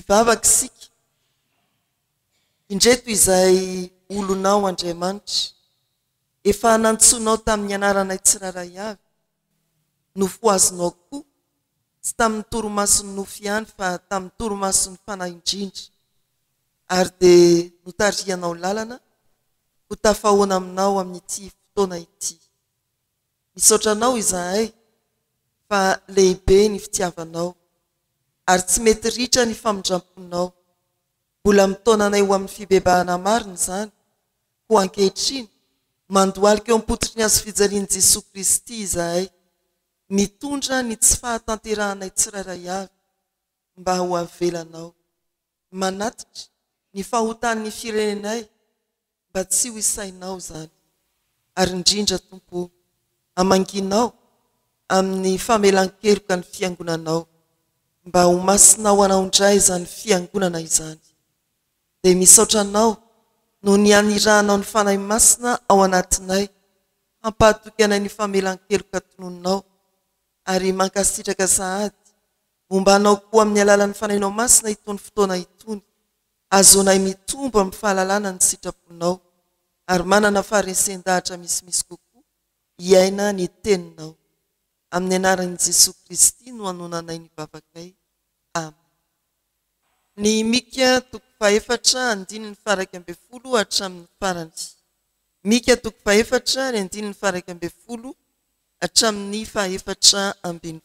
Mivavaka isika indreto izay olonao Andriamanitra efa nantsoinao tamin'ny anaranay tsiraray avy nofoazonao koa tsy tamin'ny toromasony nofy ihany fa tamin'ny toromasony fanahy indrindra ary dia notarianao lalana ho tafahoana aminao amin'ity fotoana ity. Misaotranao izahay fa lehibe ny fitiavanao ary tsy mety ritra ny famindramponao. Mbola mitaonanay ho amin'ny fibebahana marina izany ho ankehitriny mandohalika eo am-potry ny azo fijalian'i Jesosy Kristy izahay mitondra ny tsy fahatanterahanay tsiraray avy mba ho avelanao, manatitra ny fahotan'ny firenenay mba tsy ho isainao izany ary indrindra Tompo amanginao amin'ny famelan-keloka ny fiangonanao mba ho masinao anao indray izany fiangonana izany. Dia misaotranao no ny anirahanao ny fanahy masina ao anatinay hampahatoky anay ny famelan-keloka tonononao ary mankasitraka sahady mombanao koa amin'ny alalan'ny fanahinao masina itony fotoana itony azonay mitombo amin'ny fahalalana ny sitraponao ary manana faharesen-dahatra misimisy kokoa iaina ny teninao. Amin'ny anaran'i Jesosy Kristy no anonanay ny vavakay. Amen. Ny Mika 4:1-10 hatramin'ny farany. Mika 4:1-10 hatramin'ny 4:12.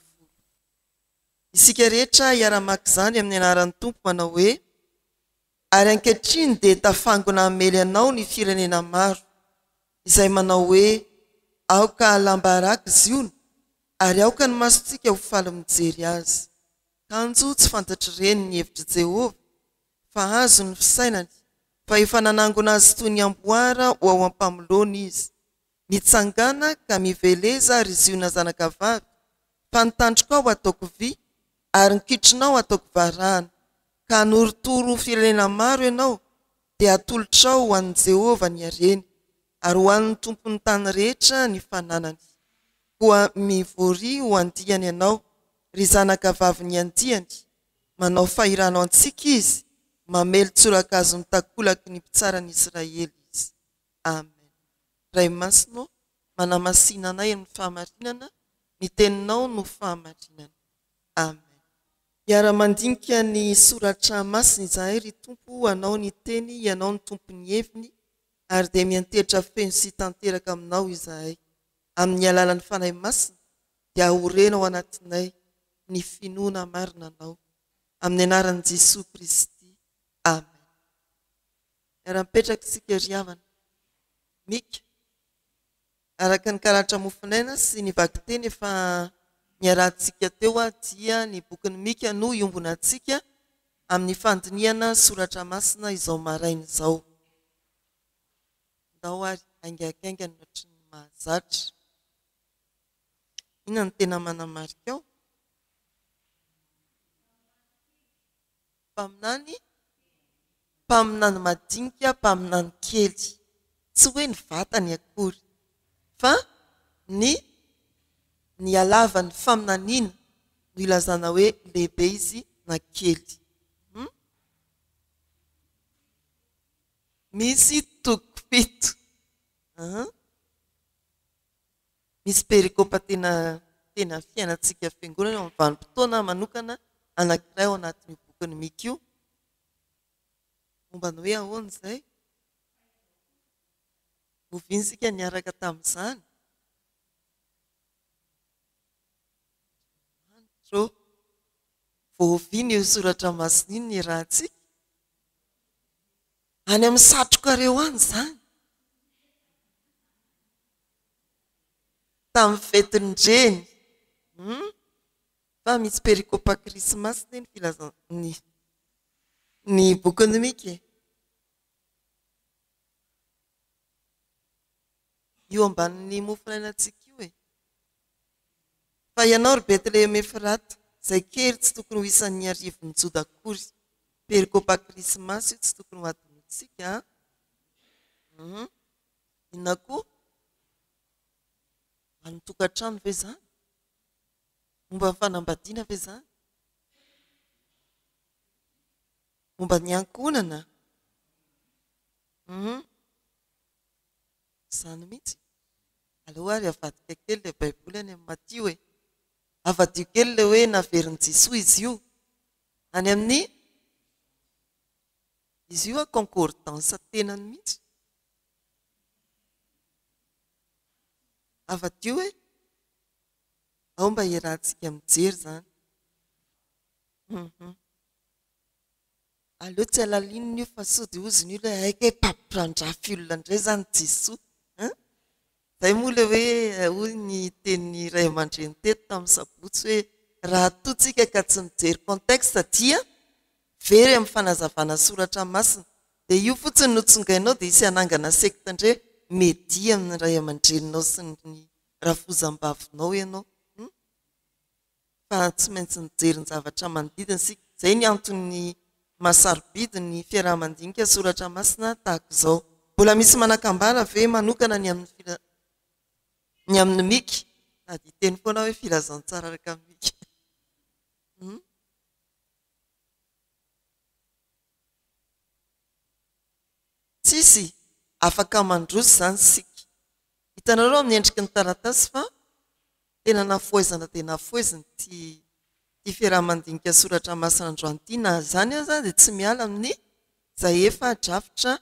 Isika rehetra hiara-maka izany amin'ny anaran'ny Tompo manao hoe: ary ankehitriny dia tafangona hamely anao ny firenena maro izay manao hoe aoka lamba araka ziona ary aoka ny masontsika ho faly mijery azy. Kanjo tsy fantatry reny ny hevitry Jehovah fa azo ny fisainany fa efa nanangona azy toy ny amboara ho ao ampamilona izy. Mitsangana ka miveleza ary ziona zanaka vavy fa nitandrika ao ataoko vy ary nikitronao ataoko varahana. Ka noritoro firenena maro ianao dia atolotrao ho an'i Jehovah ny hareny ary ho an'ny tompon'ny tany rehetra ny fananany. Koa mivory ho andihany ianao ry zanaka vavy ny andihany, manao fahiranao antsika izy, mamely tsorakazo mitakolaky ny mpitsara ny Israely izy. Amen. Ray masino manamasina anay amin'ny fahamarinana, ny teninao no fahamarinana. Amen. Miara-mandinika ny soratra masina izahay ry Tompo, anao ny teny, ianao ny tompony heviny ary dia miantetra feno sy tanteraka aminao izahay. Amin'ny alalan'ny fanahy masina dia ahorenao anatinay ny finoana marina anao. Amin'ny anaran'i Jesosy Kristy. Amen. Miara-mipetraka isika ry havana. Mika araka ny karatra mofinaina sy ny vaky teny efa niarahantsika teo dia ny bokin'ny Mika no iombona antsika amin'ny fandinihana soratra masina izao maraina izao. Ndao ary aingakaingany ohatry ny mahazatra. Inona ny tena manamarika ao? Mpaminany madinika, mpaminany kely. Tsy hoe ny vatany akory fa ny halavany faminaniana no ilazana hoe lehibe izy na kely. Misy toko 7. Misy perikôpa tena fiainantsika fiangonana ao amin'ny vanim-potoana manokana anankiray ao anatin'ny bokin'ny Mika io. Momba ny hoe ahoana izay? Ovinsika niaraka tamin'izany. Voaviana io soratra masina iny ny rahantsika. Any amin'ny satroka reo any izany. Tamin'ny fetiny reny. Fa misy perikôpa krismasy ny filazana ny bokin'ny Mika. Io ambanin'ny mofinainantsika io e. Fa ianao ry Betlehema Efrata, izay kely tsy tokony ho isan'ny arivon'ny Joda akory. Perikôpa krismasy io tsy tokony ho adinotsika. Inona koa? Anotokantrano ve izany? Momba ny fanambadiana ve izany? momba ny ankonana. Izany mihitsy. Aloha ary avadika kely ilay baiboly any amin'ny Matthieu hoe avadio kely ilay hoe naverin'i Jesoa izy io. Any amin'ny izy io concordance tenany mihitsy. Avadio hoe ao mba iarahantsika mijery zany. Aleo tsy alalininy io fa sody oziny io ilay haika hoe mpampirandrafy olona indray zany Jesoa. Zay moa ilay hoe hoy ny teny Ray aman-dreny teto tamin'ny sabotsy hoe raha totsika ka tsy mijery contexte dia very amin'ny fanazavana soratra masina. Dia io fotsiny no tsongainao dia isy anangana sekta indray medy amin'ny Ray aman-dreninao sy ny rafozam-bavinao ianao. Fa tsy maintsy mijery ny zavatra manodidina sika. Zay ny antony masarobidy ny fiarahamandinika soratra masina tahaka izao. Mbola misy manakambara ve manokana ny amin'ny mika? Na dia teny foana hoe filazantsara araka mika. Tsisy afaka mandroso zany sika. Hitanareo amin'ny endriky ny taratasy fa tena nafoezana dia nafoeziny ty fiarahamandinika soratra masina androanty na zany aza dia tsy miala amin'ny izay efa drafitra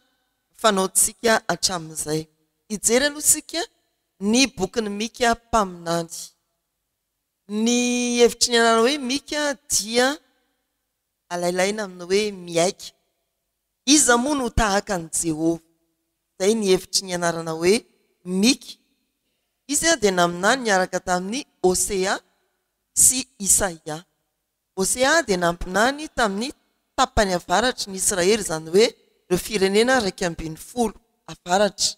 fanaontsika hatramin'izay. Hijery aloha sika ny bokyny mika mpaminany. Ny hevitry ny anarana hoe mika dia alailaina amin'ny hoe miaika. Iza moa no tahaka ny Jehova. Zay ny hevitry ny anarana hoe mika. Izy dia naminany niaraka tamin'ny Osea sy Isaia. Osea dia nampinany tamin'ny tapany avaratry ny Israely, izany hoe ireo firenena 120 avaratra.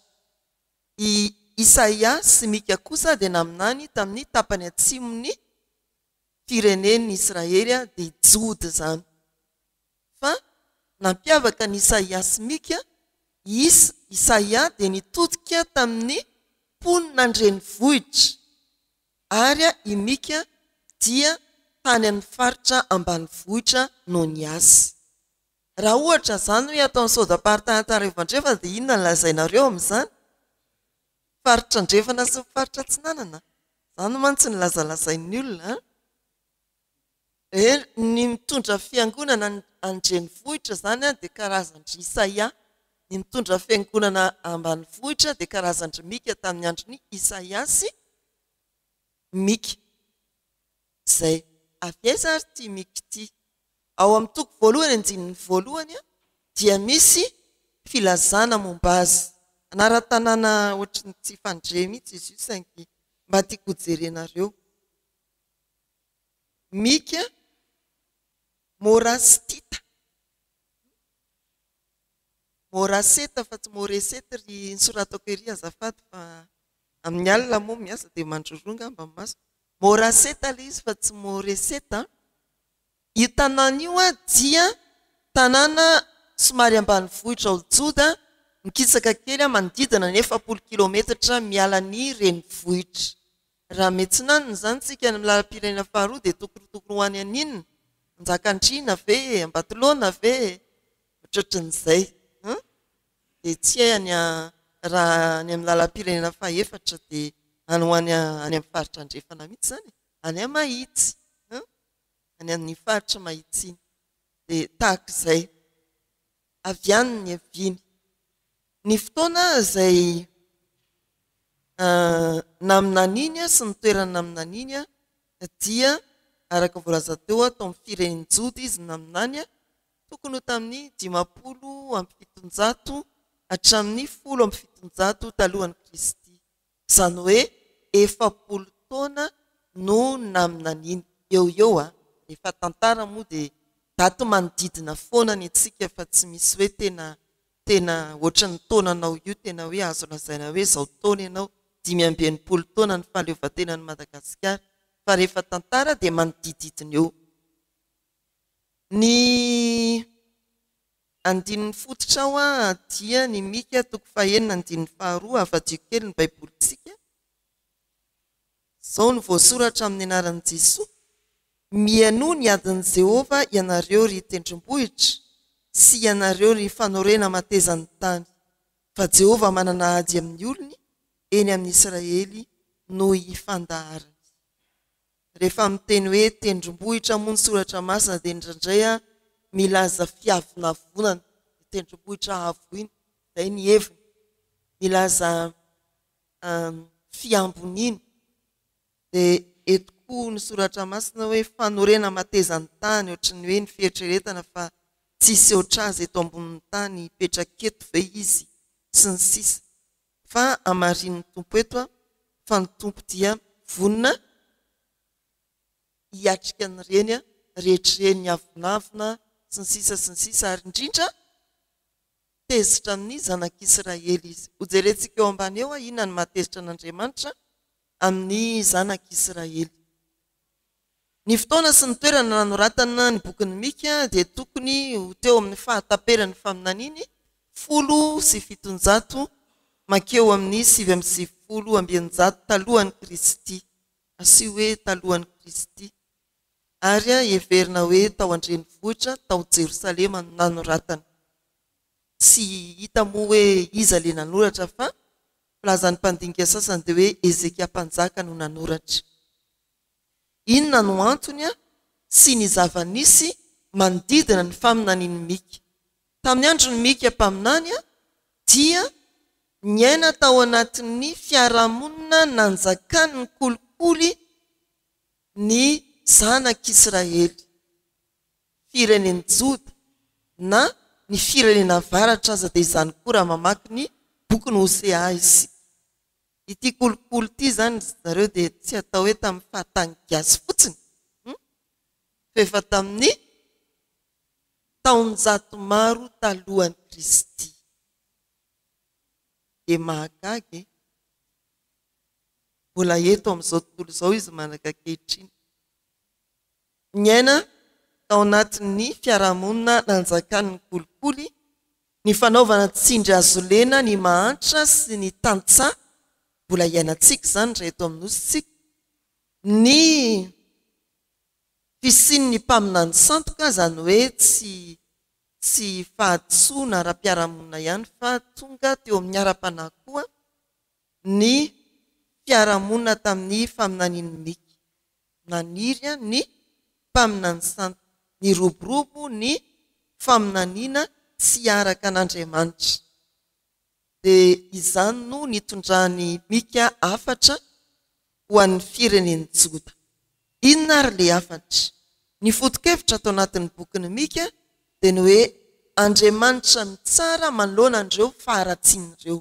Isaia sy Mika kosa dia naminany tamin'ny tapany atsimon'ny firenen'ny Israely dia Jody izany. Fa nampiavaka ny Isaia sy Mika, Isaia dia nitodika tamin'ny mponina andrenivohitra ary i Mika dia tany amin'ny faritra ambanivohitra no niasy. Raha ohatra zany hoe atao ny saodaparitahan'ny Antananarivo dia inona no lazainareo amin'izany? Faritra andrefana sy faritra atsinanana. Zany mantsy ny lazalazain'ny olona. Ny mitondra fiangonana andrenivohitra zany dia karazandry Isaia. Ny mitondra fiangonana ambanivohitra dia karazandry Mika tamin'ny andron'ny Isaia sy Mika. Zay. Avy aiza ary ty Mika ty? Ao amin'ny toko voalohany andininy voalohany dia misy filazana momba azy. Anara-tanàna ohatry tsy fandre mihitsy izy io saingy mba tiako jerenareo. Mika Morastita. Moraseta fa tsy Moreseta ry nisoratako ery azafady fa amin'ny alina moa miasa dia mandroronga mba maso. Moraseta ilay izy fa tsy Moreseta. Io tanàna io dia tanàna somary ambanivohitra ao Joda, mikitsaka kely manodidina ny 70 kilometatra miala ny renivohitra. Raha metsinanina zany tsika ny lalam-pirenena faharoa dia tokotokony ho any aninona? Anjakandriana ve? Ambatolaona ve? Ohatran'izay. Dia tsy raha ny amin'ny lalam-pirenena fahaefatra dia any amin'ny faritra andrefana mihitsy zany. Any Mahitsy. Any amin'ny faritra Mahitsy iny. Dia tahaka izay. Avy any ny aviany. Ny fotoana izay naminaniny sy ny toerana naminaniny dia araka voalaza teo tao amin'ny firenen'ny Jody izy naminany tokony ho tamin'ny 500 hatramin'ny 1700 talohan'ny Kristy. Izany hoe 70 taona no naminaniny. Eo efa tantara moa dia daty manodidina foana ny antsika fa tsy misy hoe tena ohatran'ny taonanao io tena hoe azo lazaina hoe izao taona ianao 580 taona ny fahaleovantenan'i Madagasikara. Fa rehefa tantara dia manodididina eo. Ny andininy fototra ao dia ny Mika toko fahaenina andininy faharoa avadio kely ny baibolitsika. Izao no voasoratra amin'ny anaran'i Jesoa. Mihaino ny adin'i Jehova ianareo ry tendrombohitra, sy ianareo ny fanorena matezan'ny tany fa Jehova manana ady amin'ny olony eny amin'ny Israely no hifandaharany. Rehefa miteny hoe tendrombohitra moa ny soratra masina dia indraindray milaza fiavonavonana, tendrombohitra avo iny izay ny heviny, milaza fiamboniny. Dia eto koa ny soratra masina hoe fanorena matezan'ny tany, ohatran'ny hoe ny fieritreretana fa tsisy oatra azy eto ambonin'ny tany, petraketo ve izy sy ny sisa. Fa amarin'ny tompo eto fa ny tompo dia vonina hiatrika ny reny rehetreny avonavona sy ny sisa ary indrindra tezitra amin'ny zanak'Israely izy. Hojerentsika eo ambany eo inona ny matezitra an'Andriamanitra amin'ny zanak'Israely. Ny fotoana sy ny toerana nanoratana ny bokin'ny Mika dia tokony ho teo amin'ny fahataperan'ny faminaniny 1700 makeo amin'ny 790 talohan'ny Kristy. Asy hoe talohan'ny Kristy. Ary heverina hoe tao Andrenivohitra, tao Jerosalema nanoratana. Tsy hita moa hoe iza le nanoratra fa filazan'ny mpandinika sasany dia hoe Ezekia mpanjaka no nanoratra. Inona no antony sy ny zava-nisy manodidina ny faminaniny Mika. Tamin'ny andron'ny Mika mpaminany dia niaina tao anatin'ny fiarahamonina nanjakan'ny kolikoly ny zanak'Israely, firenen'i Joda na ny firenena avaratra aza dia izany koa raha mamaky ny bokin'ny Hosea izy. Ity kolikoly ity zany zareo dia tsy atao hoe tamin'ny fahatany gasy fotsiny, fa efa tamin'ny taonjato maro talohan'ny Kristy. Dia mahagaga mbola eto amin'izao tontolo izao izy manakakehitriny. Niaina tao anatin'ny fiarahamonina nanjakan'ny kolikoly, ny fanaovana tsindry azo lena, ny mahantra sy ny tantsaha, mbola iainantsika izany raha eto amin'ny nositsika. Ny fisian'ny mpaminany sandoka izany hoe tsy fahadsoana ara-piarahamonina ihany fa tonga teo amin'ny ara-panahy koa ny fiarahamonina tamin'ny faminaniny Mika. Naniry ny mpaminany sandoka, ny roborobo ny faminaniana tsy araka an'Andriamanitra. Dia izany no nitondrany Mika afatra ho an'ny firenen'i Joda. Inona ary le afatra? Ny foto-kevitra atao anatin'ny bokin'ny Mika dia ny hoe Andriamanitra mitsara manoloana an'ireo faharatsian'ireo.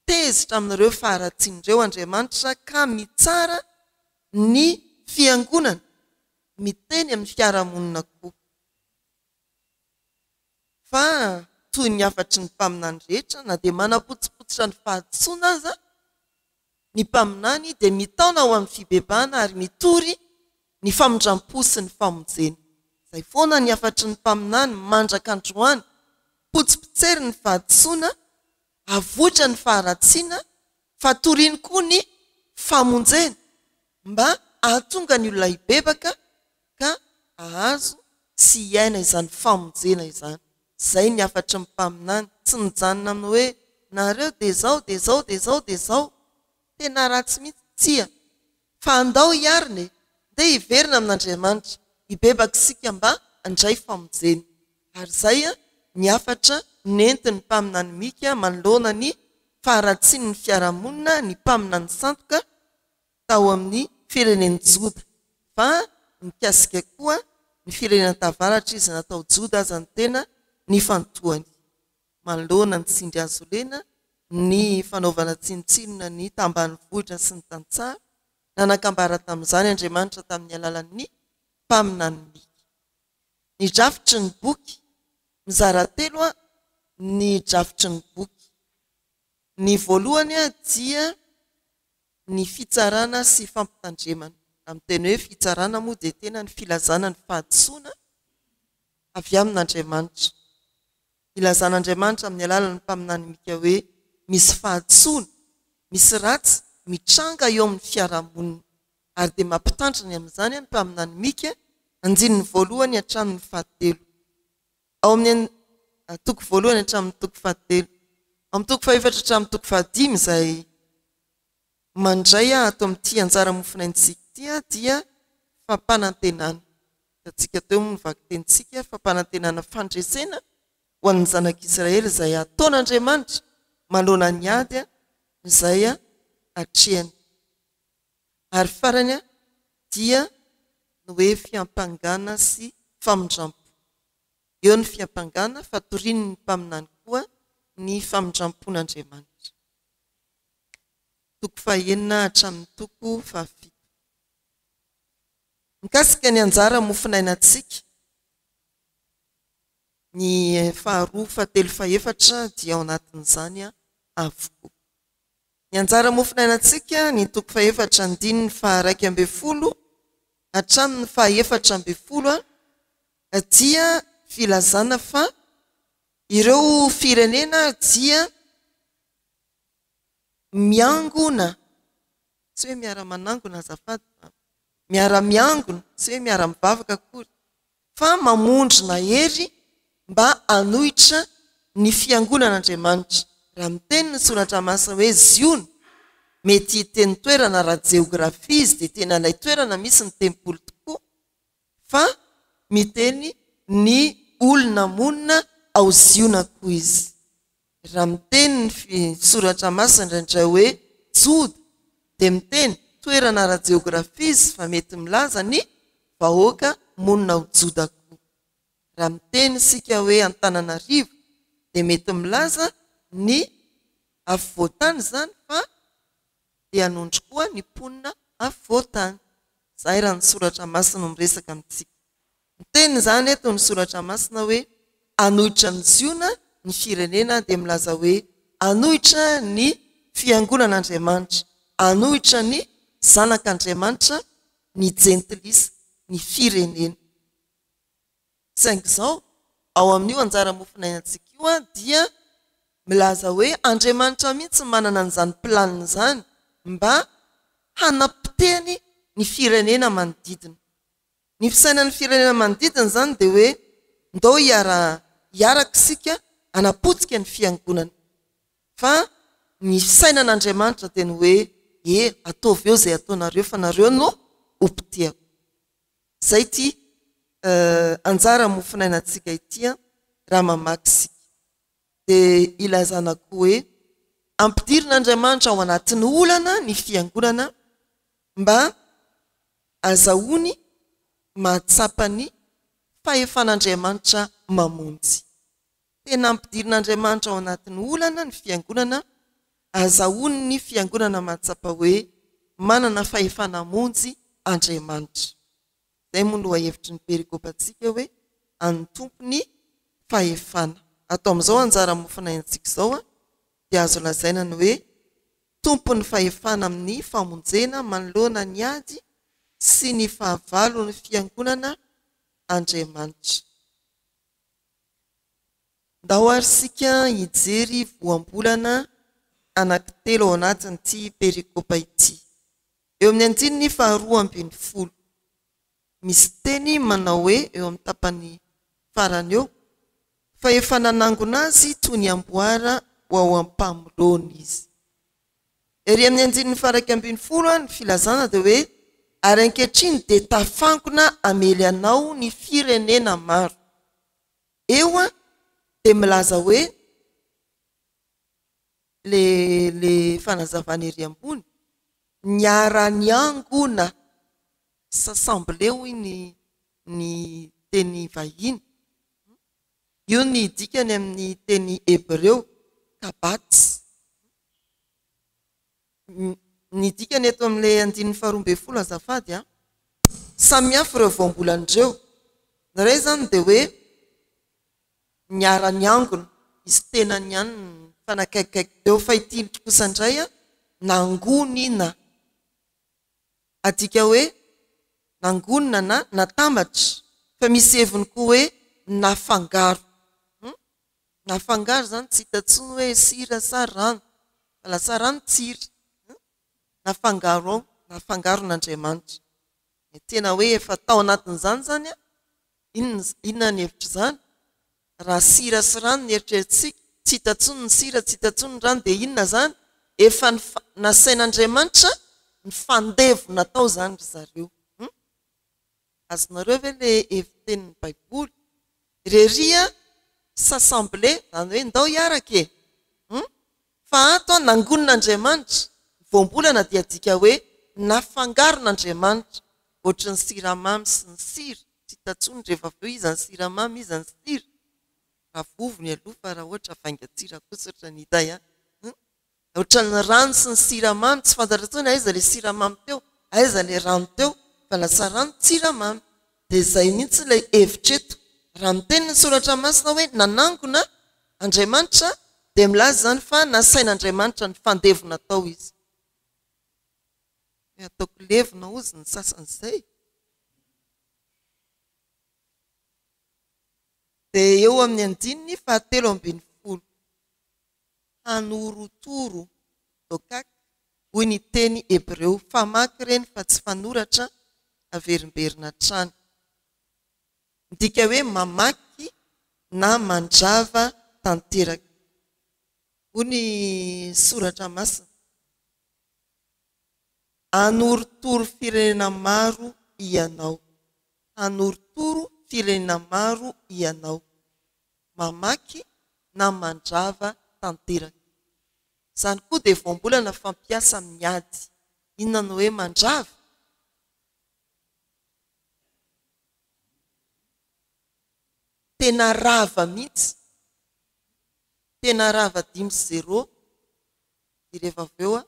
Tezitra amin'ireo faharatsian'ireo Andriamanitra ka mitsara ny fiangonana, miteny amin'ny fiarahamonina koa. Fa toy ny afatry ny mpaminany rehetra, na dia manapotsipotsitra ny fahadsoana aza ny mpaminany dia mitaona ho amin'ny fibebahana ary mitory ny famindram-po sy ny famonjena. Izay foana ny afatry ny mpaminany, mandraka androany, potsipotsery ny fahadsoana, avotra ny faharatsiana, fa toriany koa ny famonjena mba ahatonga ny olona hibebaka ka ahazo sy hiaina izany famonjena izany. Izay ny afatry ny mpaminany, tsy mijanona amin'ny hoe nareo dia zao dia zao dia zao dia zao, tena ratsy mihitsy tsia, fa andao hiarina dia hiverina amin'Andriamanitra, hibebaka sika mba handray famonjena. Ary izay ny afatra nentin'ny mpaminany Mika manoloana ny faharatsian'ny ny fiarahamonina, ny mpaminany sandoka tao amin'ny firenen'i Joda. Fa mikasika koa ny firenena tavaratra izy natao Joda aza ny tena ny fantohany, manoloana ny tsindry azo lena, ny fanaovana tsinotsinona ny tambanivohitra sy ny tantsaha, nanakambara tamin'izany Andriamanitra tamin'ny alalan'ny mpaminany Mika. Ny drafitry ny boky mizara telo ny drafitry ny boky. Ny voalohany dia ny fitsarana sy fampitandremana. Amin'ny teny hoe fitsarana moa dia tena ny filazana ny fahadsoana avy amin'Andriamanitra. Ilazan'Andriamanitra amin'ny alalan'ny mpaminany Mika hoe misy fahadsoana, misy ratsy mitranga eo amin'ny fiarahamonina, ary dia mampitandrina amin'izany ny mpaminany Mika andininy voalohany hatramin'ny fahatelo. Ao amin'ny toko voalohany hatramin'ny toko fahatelo. Amin'ny toko fahaefatra hatramin'ny toko fahadimy izay mandray ato amin'ity anjara mofinaintsika ity dia fampanantenana. Atsika teo mivaky tenitsika fampanantenana fandresena ho an'ny zanak'Israely izay ataon'Andriamanitra manoloana ny ady izay hatrehany. Ary farany dia ny hoe fiampangana sy famindrampo. Eo ny fiampangana fatoriany ny mpaminany koa ny famindrampon'Andriamanitra. Toko fahaenina hatramin'ny toko fahafito. Mikasika ny anjara mofinainantsika ny faharoa fahatelo fahaefatra dia ao anatin'izany avokoa. Ny anjara mofinainantsika ny toko fahaefatra andiny ny faharaiky ambin'ny folo hatramin'ny fahaefatra ambin'ny folo dia filazana fa ireo firenena dia miangona, tsy hoe miara-manangona azafady, miara-miangona, tsy hoe miara-mivavaka akory, fa mamondrona hery mba hanohitra ny fiangonan'Andriamanitra. Raha miteny ny soratra masina hoe ziona, mety hiteny toerana raha jeografia izy dia tena ilay toerana misy ny tempoly tokoa, fa miteny ny olona monina ao ziona koa izy. Raha miteny ny soratra masina indraindray hoe joda dia miteny toerana raha jeografia izy fa mety milaza ny vahoaka monina ao joda koa. Raha miteny sika hoe Antananarivo dia mety milaza ny afovoantany izany fa dia hanondro koa ny mponina afovoantany. Izay raha ny soratra masina miresaka amintsika. Miteny izany eto ny soratra masina hoe hanohitra ny ziona ny firenena dia milaza hoe hanohitra ny fiangonan'Andriamanitra, hanohitra ny zanak'Andriamanitra, ny jentilisa, ny firenena. Saingy izao ao amin'io anjara mofinainantsika io dia milaza hoe Andriamanitra mihitsy manana an'izany planiny izany mba hanampiteny ny firenena manodidina. Ny fisainan'ny firenena manodidina izany dia hoe ndao hiaraka isika hanapotsika ny fiangonana. Fa ny fisainan'Andriamanitra dia ny hoe ataovy eo izay ataonareo fa nareo no ompitiako. Izay ity anjara mofinainantsika ity raha mamaky isika. Dia ilazana koa hoe ampidirin'Andriamanitra ao anatin'ny olana ny fiangonana mba azahoany mahatsapa ny fahefan'Andriamanitra mamonjy. Tena ampidirin'Andriamanitra ao anatin'ny olana ny fiangonana azahoany ny fiangonana mahatsapa hoe manana fahefana monjy Andriamanitra. Izay moa no hevitry ny perikopantsika hoe anotompo ny fahefana. Atao amin'izao anjara mofinainantsika izao dia azo lazaina ny hoe tompo ny fahefana amin'ny famonjena manoloana ny ady sy ny fahavalo ny fiangonana Andriamanitra. Ndao ary sika hijery voambolana anankitelo ao anatin'ity perikopa ity. Eo amin'ny andininy faharoa ambin'ny folo. Misy teny manao hoe eo amin'ny tapany farany eo fa efa nanangona azy toy ny amboara ho ao ampamolona izy. Ery amin'ny andininy faraiky ambin'ny folo ny filazana dia hoe ary ankehitriny dia tafangona amely anao ny firenena maro. Eo dia milaza hoe le fanazavana ery ambony niara-niangona s'assemblée ny teny vahiny. Io ny dikany amin'ny teny hebreo kabatsy. Ny dikany eto amin'ilay andininy faharoa ambin'ny folo azafady samihafa ireo voambolan'ireo. Ny iray izany dia hoe niara-niangona, izy tenany ihany fanakaikaiky teo fa ity kosa indray nangonina. Adika hoe nangonina na natambatra fa misy heviny koa hoe nafangaro. Nafangaro izany tsy hita intsony hoe sira sa rano, fa lasa rano tsiry. Nafangaro ao, nafangaron'Andriamanitra. Tena hoe efa tao anatin'izany zany inona ny hevitra izany? raha sira sy rano ny eritreretintsika tsy hitantsony ny sira tsy hitantsony ny rano dia inona zany efa nasain'Andriamanitra ny fandevo natao zany ry zareo. Azonareo ve le evitenin'ny baiboly reria s'assemblée zany hoe ndao hiaraka e fa ato nangonon'Andriamanitra voambolana dia dika hoe nafangaron'Andriamanitra ohatry ny siramamy sy ny sira tsy hitantsony rehefa aveo izany siramamy izany sira raha vovony aloha fa raha ohatra vaingatsira kosa ohatra ny hita ihany ohatra ny rano sy ny siramamy tsy fantatra tsony aiza le siramamy teo aiza le rano teo fa lasa rano siramamy dia izay mihitsy ilay hevitreto raha miteny ny soratra masina hoe nanangona Andriamanitra dia milaza zany fa nasain'Andriamanitra ny fandevo natao izy. Ataoko levona ozy ny sasan'izay. Dia eo amin'ny 9:17 hanorotoro dokaka hoy ny teny Hebreo famaky ireny fa tsy fanoratra averimberina trany. Ndika hoe mamaky na mandrava tanteraka hoy ny soratra masina. Hanorotoro firenena maro ianao, hanorotoro firenena maro ianao, mamaky na mandrava tanteraka. Izany koa dia voambolana fampiasa miady. Inona no hoe mandrava? Tena rava mihitsy, tena rava 5-0 rehefa aveo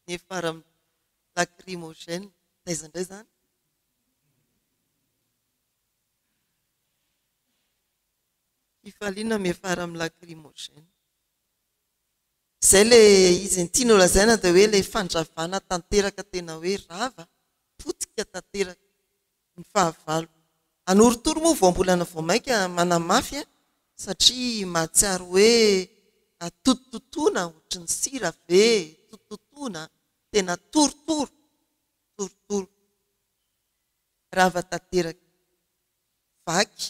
nefara lacrymogène taizandray zany fifaliana mefara amin'ny lacrymogène. Izay le izy ny tiana lazaina dia hoe le fandravana tanteraka tena hoe rava potika tanteraka ny fahavalo. Hanorotoro moa voambolana voamaika manamafy satria mahatsiaro hoe atotototoana ohatry ny sira ve tototoana tena torotoro torotoro rava tanteraka vaky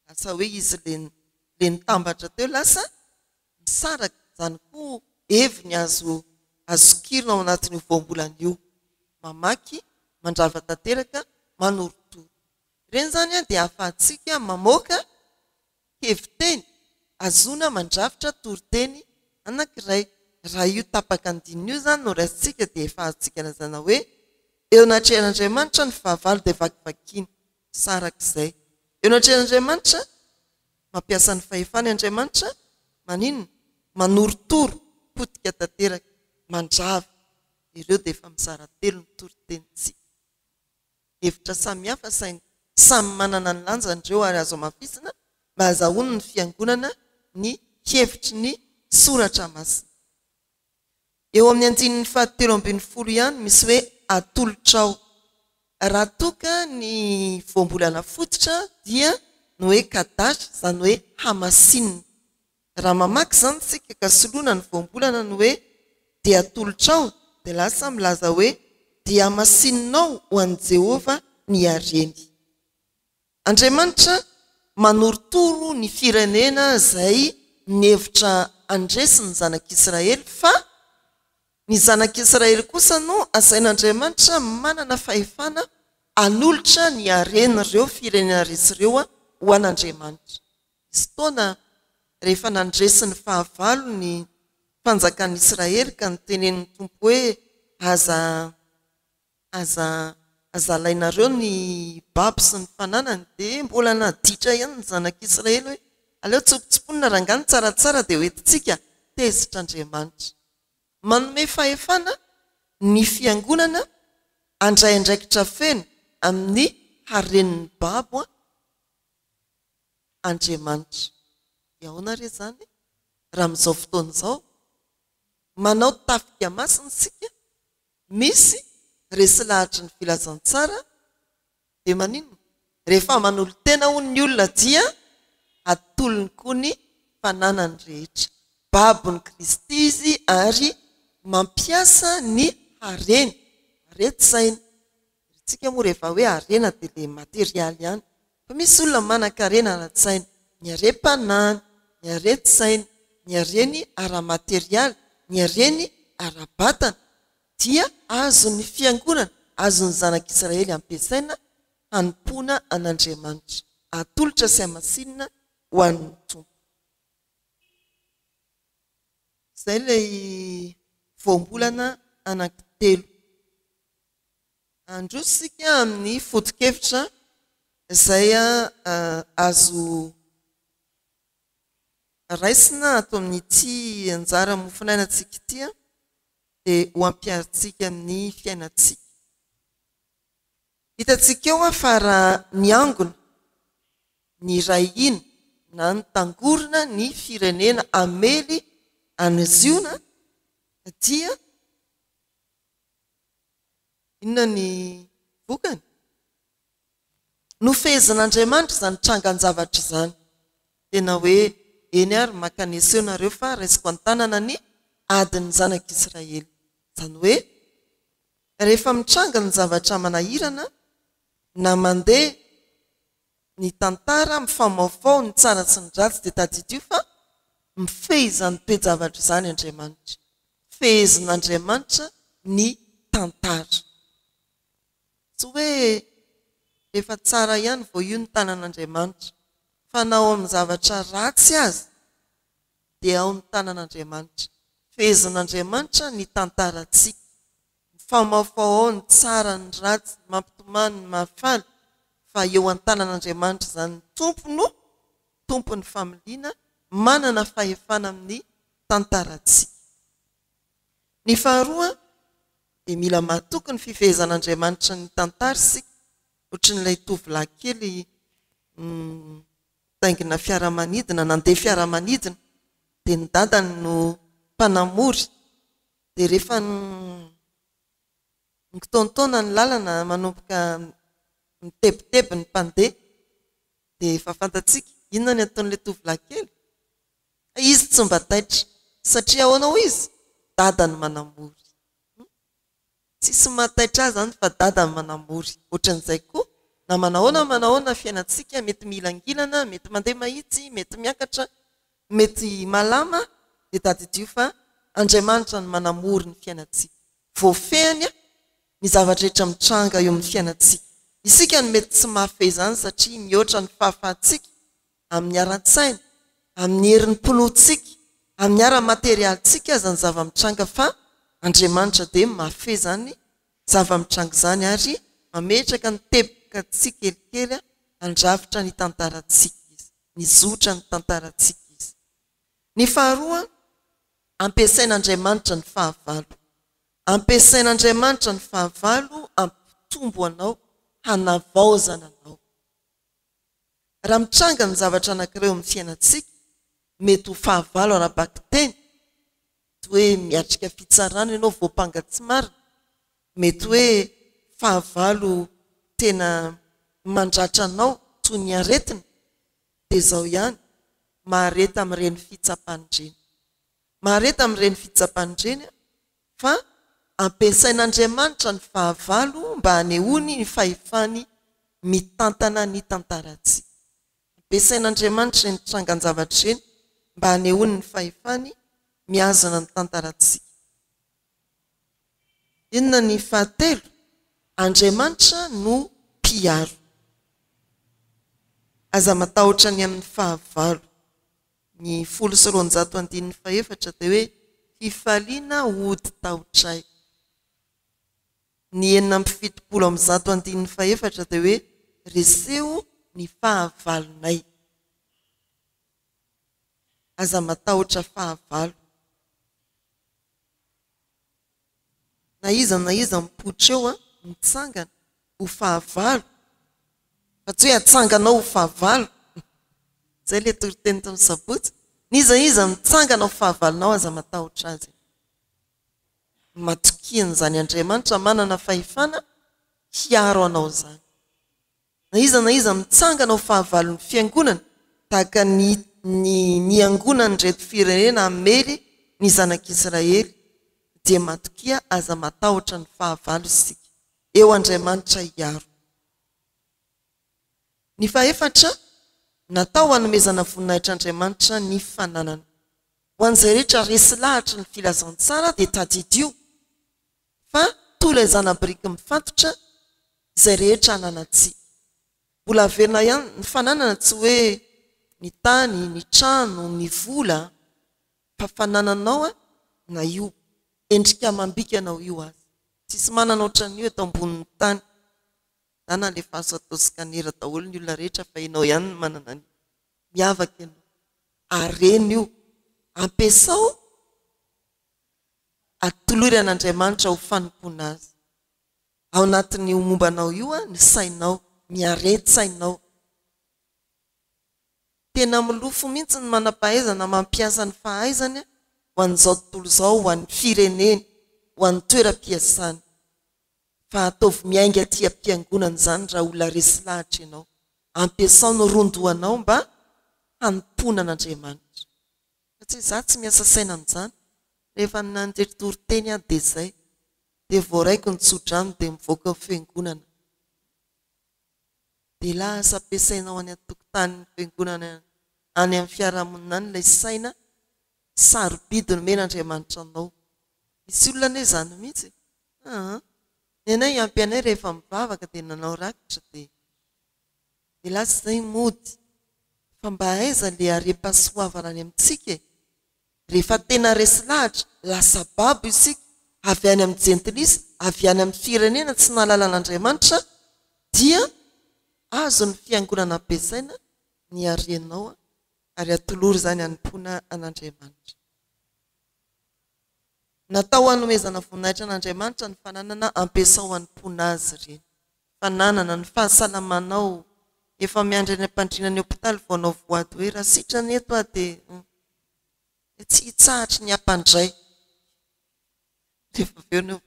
lasa hoe izy le nitambatra teo lasa misaraka. Zany koa heviny azo kirina ao anatin'io voambolana io mamaky mandrava tanteraka manorotoro ireny zany dia ahafahantsika mamoaka heviteny azona mandravitra toriteny anankiray. Raha io tapaka andinina io zany no raisitsika dia efahantsika lazana hoe eo natrehan'Andriamanitra ny fahavalo dia vakivakiana sarak'izay. Eo natrehan'Andriamanitra mampiasa ny fahefany Andriamanitra maninona manorotoro potika tanteraka mandrava. Ireo dia efa mizara telo ny toriteny-tsika. Hevitra samihafa saingy samy manana ny lanjandreo ary azo amafisina mba azahoany ny fiangonana ny hevitry ny soratra masina. Eo amin'ny 9:17 ihany misy hoe atolotrao. Raha toka ny voambolana fototra dia no hoe kadasy zany hoe hamasinina. Raha mamaky zany tsika ka soloana ny voambolana no hoe dia atolotrao dia lasa milaza hoe dia hamasinanao ho an'i Jehova ny hareny. Andriamanitra manorotoro ny firenena izay nihevitra andresiny ny zanak'Israely fa ny zanak'Israely kosa no asain'Andriamanitra manana fahefana anolotra ny haren'ireo firenena resy ireo ho an'Andriamanitra. Izy taona rehefa nandresy ny fahavalo ny fanjakan'Israely ka nitenen'ny tompo hoe aza lainareo ny babo sy ny fananany dia mbola naditra ihany ny zanak'Israely hoe aleo tsopotsoponina rangany tsaratsara dia hoentintsika tezitra Andriamanitra. Manome fahefana ny fiangonana andray andraikitra feno amin'ny haren'ny babo Andriamanitra. Ahoana re zany raha amin'izao fotoana izao manao tafika masina sika misy resy lahatra ny filazantsara dia maninona rehefa manolo tena hoy ny olona dia atolony koa ny fananany rehetra. Babony Kristy izy ary mampiasa ny hareny aretsaina. Tsika moa rehefa hoe harena dia le materialy ihany fa misy olona manan-karena ara-tsaina ny are-panany, ny are-tsainy, ny areny ara-materialy, ny areny ara-batana dia azon'ny fiangonana, azon'ny zanak'Israely ampiasaina hanompoana an'Andriamanitra, atolotra sy hamasinina ho an'ny tompo. Izay ilay voambolana anankitelo. Androsika amin'ny foto-kevitra izay azo raisina ato amin'ity anjara mofinainantsika ity dia ho ampiarintsika amin'ny fiainantsika. Hitantsika eo fa raha ny angona, ny rahina na ny tangorona ny firenena amely anyziona dia inona ny vokany? Nofehezan'Andriamanitra izany trangan-javatra izany. Tena hoe eny ary makaneseo nareo fa raisiko an-tanana ny adin'ny zanak'Israely. Izany hoe rehefa mitranga ny zavatra manahirana na mandeha ny tantara mifamaofao ny tsara sy ny ratsy dia tadidio fa mifehezany toe-javatra izany Andriamanitra. Fehezin'Andriamanitra ny tantara. Tsy hoe rehefa tsara ihany vao io ny tanan'Andriamanitra, fa na ao amin'ny zavatra ratsy azy dia ao ny tanan'Andriamanitra. Fehezin'Andriamanitra ny tantarantsika. Mifamaofao ao ny tsara ny ratsy, mampitomany ny mahafaly, fa eo an-tanan'Andriamanitra izany tompon'ny familiana, manana fahefana amin'ny tantarantsika. Ny faharoa dia mila mahatoky ny fifehezan'Andriamanitra ny tantara sika, ohatran'ilay tovolahy kely taingina fiaramanidina, nandeha fiaramanidina dia ny dadany no mpanamory, dia rehefa nikitaontaona ny lalana manomboka mitebiteby ny mpandeha dia efa fantatsika inona ny ataon'ilay tovolahy kely. Izy tsy mba taitra satria ahoana izy dadany manamory. Tsisy mataitra azy zany fa dadany manamory. Ohatran'izay koa na manahoana fiainantsika, mety milangilana, mety mandeha mahitsy, mety miakatra, mety malama, dia tadidio fa Andriamanitra ny manamory ny fiainantsika. Voafehany ny zavatra rehetra mitranga eo amin'ny fiainantsika. Isika no mety tsy mahafehy izany satria mihoatra ny fahafahantsika amin'ny ara-tsaina, amin'ny herin'ny mpinoantsika, amin'ny ara-materialitsika aza ny zava-mitranga, fa Andriamanitra dia mahafehy izany zava-mitranga izany ary mametraka ny teboka tsika kelikely andravitra ny tantarantsika izy, ny zotra ny tantarantsika izy. Ny faharoa, ampiasain'Andriamanitra ny fahavalo. Ampiasain'Andriamanitra ny fahavalo ampitombo anao, hanavaozana anao. Raha mitranga ny zavatra anankiray amin'ny fiainantsika, mety ho fahavalo ara-baka teny, mety hoe miatrika fitsarana ianao voapanga tsy marina, mety hoe fahavalo tena mandratra anao toy ny aretina, dia izao ihany mahareta amin'ireny fitsapandreny. Mahareta amin'ireny fitsapandreny fa ampiasain'Andriamanitra ny fahavalo mba hanehoany ny fahefany mitantana ny tantarantsika. Ampiasain'Andriamanitra ny trangan-javatra ireny mba hanehoany ny fahefany miazana ny tantarantsika. Inona ny fahatelo? Andriamanitra no mpiaro. Aza matahotra ny amin'ny fahavalo. Ny 10:4 dia hoe fifaliana ody tahotray. Ny 9:7 dia hoe reseo ny fahavalonay. Aza matahotra fahavalo. Na iza mipoitra eo mitsangana ho fahavalo, fa tsy hoe atsanganao ho fahavalo. Izay ilay toriteny tamin'ny Sabotsy. Iza mitsangana ho fahavalonao, aza matahotra azy. Matokiana izany Andriamanitra manana fahefana hiaro anao izany. Na iza mitsangana ho fahavalon'ny fiangonana, tahaka ny angonany reto firenena amely ny zanak'Israely, dia matokia aza matahotra ny fahavalo isika. Eo Andriamanitra hiaro. Ny fahaefatra, natao hanomezana voninahitr'Andriamanitra ny fananana. Ho an'izay rehetra resy lahatra ny filazantsara dia tadidio fa toy ilay zana-biriky mifatotra izay rehetra ananatsika. Mbola averina ihany ny fananana tsy hoe ny tany, ny trano, ny vola, fa fanananao na io endrika amam-bikanao io azy. Tsisy manana ohatran'io eto ambonin'ny tany. Dana le fahazo atao skanera daholo ny olona rehetra fa ianao ihany ny manana ny miavaka ianao. Areny io ampiasao atolory an'Andriamanitra ho fanompoana azy. Ao anatin'ny mombanao io ny sainao, miarety-sainao. Tena milofo mihitsy ny manam-pahaizana mampiasa ny fahaizana ho an'izao tontolo izao, ho an'ny fireneny, ho an'ny toeram-piasany. Fa ataovy miainga aty am-piangonana izany raha olona resy lahatra ianao. Ampiasao ny rondoanao mba hanompoana an'Andriamanitra. Satria za tsy miasa saina amin'izany. Rehefa nanderitoro-teny aho dia izay. Dia voaraiko ny tsodrano dia mivoaka ny fiangonana. Dia lasa ampiasainao any an-tokotany fiangonana any amin'ny fiarahamonina any ilay saina, sarobidy no men'Andriamanitra anao. Misy olona ane izany mihitsy. Ny anay ampy anay rehefa mivavaka dia nanao rakitra dia lasa izay mody. Fa mba aiza ilay arem-pahasoavana any amintsika. Rehefa tena resy lahatra, lasa babo isika, avy any amin'ny jentilisa, avy any amin'ny firenena tsy nahalala an'Andriamanitra, dia azo ny fiangonana ampiasaina ny arenao ary atolory izany hanompoana an'Andriamanitra. Natao hanomezana voninahitra an'Andriamanitra ny fananana ampiasao hanompoana azy ireny. Fananana ny fahasalamanao. Efa miandry any ampandriana ny hopitaly vao anao voady hoe raha sitrany eto dia tsy hitsahatra ny ampandray. Rehefa aveo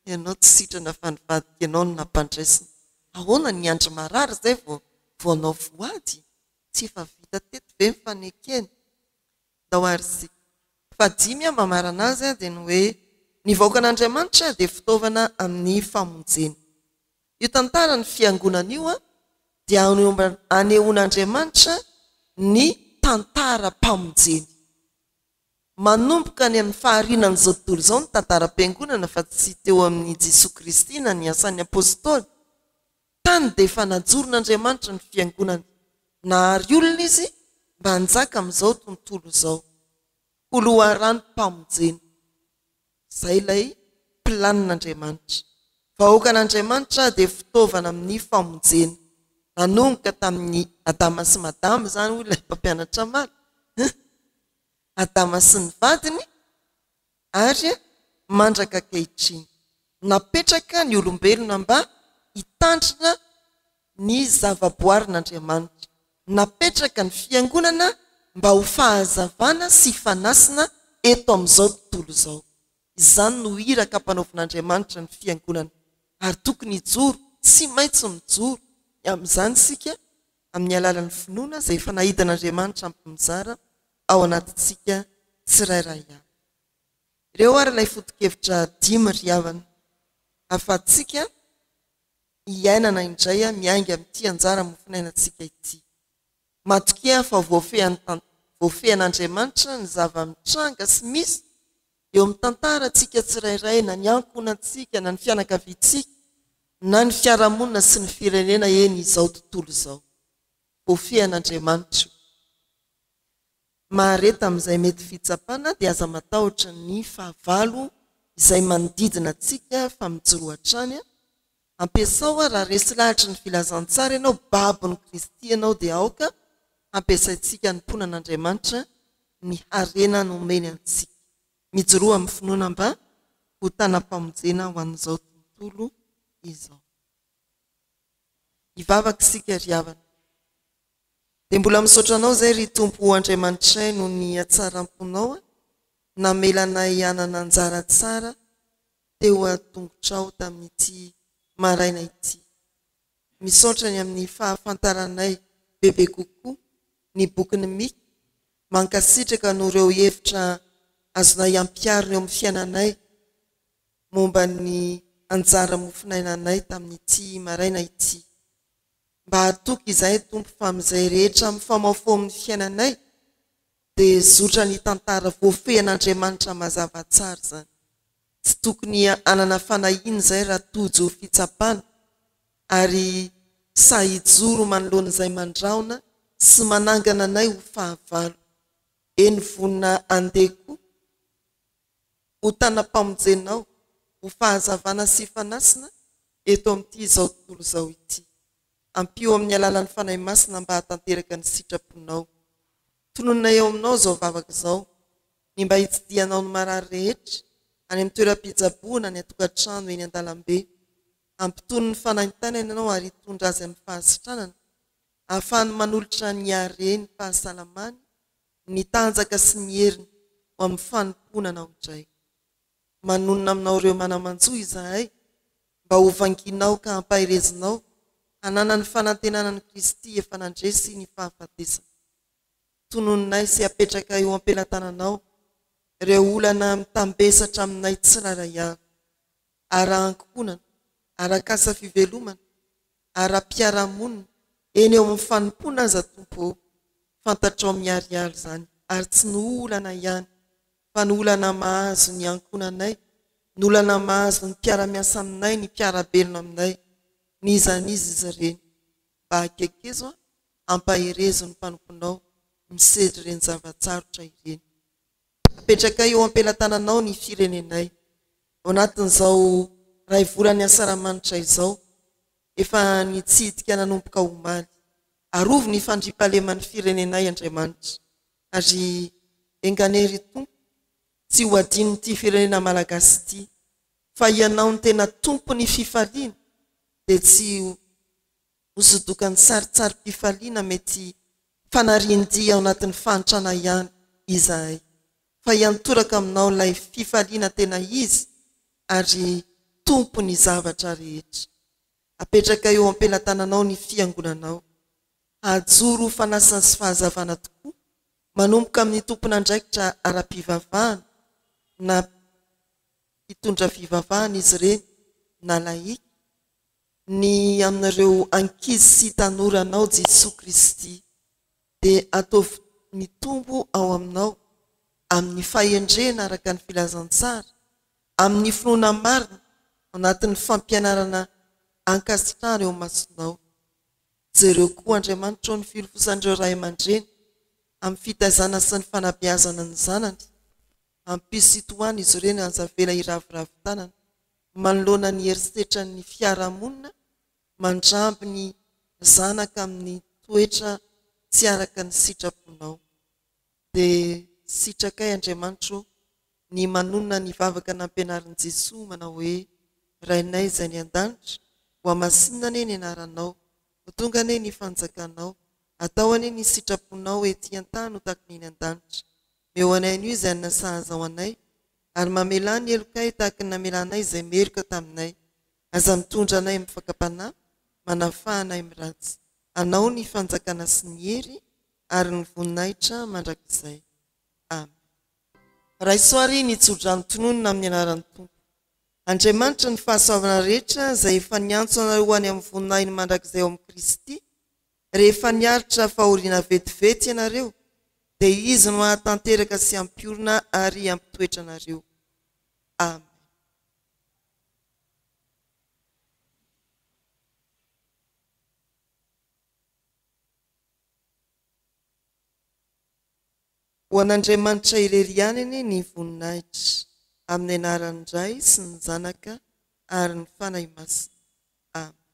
ianao tsy sitrana fa nivadika ianao no nampandraisina. Ahoana ny andro marary izay vao anao voady? Tsy efa vita teto ve mifanekeny? Daoarisika. Fadimy mamarana azy dia ny hoe ny vahoaka an'Andriamanitra dia fitaovana amin'ny famonjeny. Io tantara ny fiangonana io dia anehoan'Andriamanitra ny tantara-pamonjeny. Manomboka ny amin'ny faharinan'izao tontolo izao ny tantaram-piangonana fa tsy teo amin'ny Jesosy Kristy na ny asan'ny apôstôly. Tany dia efa najoron'Andriamanitra ny fiangonana. Nahary olona izy mba hanjaka amin'izao tontolo izao. Oloharan'ny-pamonjeny. Izay ilay planin'Andriamanitra. Vahoaka an'Andriamanitra dia fitaovana amin'ny famonjeny. Nanomboka tamin'ny Adama sy Madama izany hoy ilay mpampianatra maro. Adama sy ny vadiny ary mandraka ankehitriny. Napetraka ny olombelona mba hitandrina ny zavaboarin'Andriamanitra. Napetraka ny fiangonana mba ho fahazavana sy fanasina eto amin'izao tontolo izao. Izany no iraka ampanaovin'Andriamanitra ny fiangonana. Ary tokony hijoro, tsy maintsy mijoro. Amin'izany isika amin'ny alalan'ny finoana izay efa nahidan'Andriamanitra ampy-mizara ao anatintsika tsirairay avy. Ireo ary ilay foto-kevitra 5 ry havana. Ahafahantsika hiainana indray miainga amin'ity anjara mofinainantsika ity. Matokia fa voafehan'Andriamanitra ny zava-mitranga sy misy eo amin'ny tantarantsika tsirairay, na ny ankonantsika, na ny fianakaviantsika, na ny fiarahamonina sy ny firenena eny izao tontolo izao. Voafehan'Andriamanitra. Mahareta amin'izay mety fitsapana dia aza matahotra ny fahavalo izay manodidina antsika fa mijoro hatrany. Ampiasao raha resy lahatra ny filazantsara ianao, babon'ny Kristy ianao dia aoka ampiasaintsika ny mponan'Andriamanitra ny harena nomeny antsika. Mijoro amin'ny finoana mba ho tanam-pamonjena ho an'izao tontolo izao. Hivavaka isika ry havana. Dia mbola misaotra anao izay ry Tompo Andriamanitray no ny hatsaram-ponao namelanay hanana anjara tsara teo an-tongotrao tamin'ity maraina ity. Misaotra ny amin'ny fahafantaranay bebe kokoa ny bokin'ny Mika, mankasitraka no ireo hevitra azonay ampiarina eo amin'ny fiainanay momba ny anjara mofinainanay tamin'ity maraina ity. mba hatoky izay tompo fa amin'izay rehetra mifamafo amin'ny fiainanay dia zotra ny tantara voafehan'Andriamanitra mazava tsara zany. Tsy tokony anana fanahiny izay raha tojo ho fitsapana ary sahijoro manoloan'izay mandraona sy manangana anay ho fahavalo. Eny vonina andeha koa ho tanam-pamonjenao ho fahazavana sy fanasina eto amin'ity izao tontolo izao ity. Ampio amin'ny alalan'ny fanahy masina mba hatanteraka ny sitraponao. Tononona eo aminao izao vavaka izao ny mba hitsidianao ny marary rehetra any amin'ny toeram-pitsaboana ny atokantrano eny an-dalambe. Ampitony ny fanahintanana ianao ary hitondra azy amin'ny fahasitranana ahafahany manolotra ny hareny fahasalamany ny tanjaka sy ny heriny ho amin'ny fanompoana ao indray. Manonona aminao ireo manamanjoa izahay mba ho vanginao ka hampahirezinao hanana ny fanantenana ny Kristy efa nandresy ny fahafatesana. Tononinay sy apetraka eo am-pelantananao ireo olana mitambesatra aminay tsiraray avy, ara-ankonana, ara-kasa fivelomana, ara-piarahamonina eny eo amin'ny fanompoana aza tompo, fantatrao miariary izany ary tsy ny olana ihany fa ny olana mahazo ny ankonanay, ny olana mahazo ny mpiara-miasa aminay, ny mpiara-belona aminay, ny izan'izy izy ireny mba hakekezo ampaherezo ny mpanomponao misedry ireny zavatsarotra ireny. Apetraka eo am-pelantananao ny firenenay ao anatin'izao ray volany asaramanitra izao efa nitsidika nanomboka omaly. Arovo ny fandriam-pahaleman'ny firenenay Andriamanitra ary enganery tompo tsy ho adin'ity firenena malagasy ity fa ianao ny tena tompo ny fifaliana dia tsy hosodokany saritsary-pifaliana mety fanarian-dia ao anatin'ny fanitrana ihany izahay fa iantoraka aminao ilay fifaliana tena izy ary tompo ny zavatra rehetra. Apetraka eo am-pelantananao ny fiangonanao ajoro fanasana sy fahazavana tokoa manomboka amin'ny tompon'andraikitra ara-pivavahana na hitondra fivavahana izy ireny na laika ny amin'ireo ankizy sy tanoranao Jesosy Kristy dia ataovy ny tombo ao aminao amin'ny fahendrena araka ny filazantsara, amin'ny finoana marina anatin'ny fampianarana ankasitrahana eo masonao. Jereo koa Andriamanitra ny filofosan'ireo ray aman-dreny amin'ny fitazana sy ny fanabeazana ny zanany, ampisitoany izy ireny anjavela iraviravin-tanana manoloana ny herisetra ny fiarahamonina, mandramby ny zanaka amin'ny toetra tsy araka ny sitraponao. Dia sitrakay Andriamanitra ny manonona ny vavaka nampianarin'i Jesosy manao hoe rainay izay ny an-danitra ho amasinina ane ny anaranao, ho tonga ane ny fanjakanao, atao ane ny sitraponao ety an-tany ho tahaka ny an-danitra. Meo anay anio izay nasahaza ao anay ary mamelany ny elokay tahaka ny namelanay izay meloka taminay. Aza mitondra anay amin'ny fakapanahy, manafahanay miratsy. Anao ny fanjakana sy ny hery ary ny voninahitra mandrakizay. Amen. Raisoary ny tsodrano tononona amin'ny anaran'ny Tompo. Andriamanitra ny fahasoavana rehetra izay efa niantso anareo any amin'ny voninahiny mandrakizay ao amin'ny Kristy rehefa niaritra fahoriana vetivety ianareo dia izy no hahatanteraka sy ampiorina ary ampitoetra anareo. Amen. Ho an'Andriamanitra irery ihany ny voninahitra amin'ny anaran'ny Ray sy ny Zanaka ary ny fanahy masina. Amen.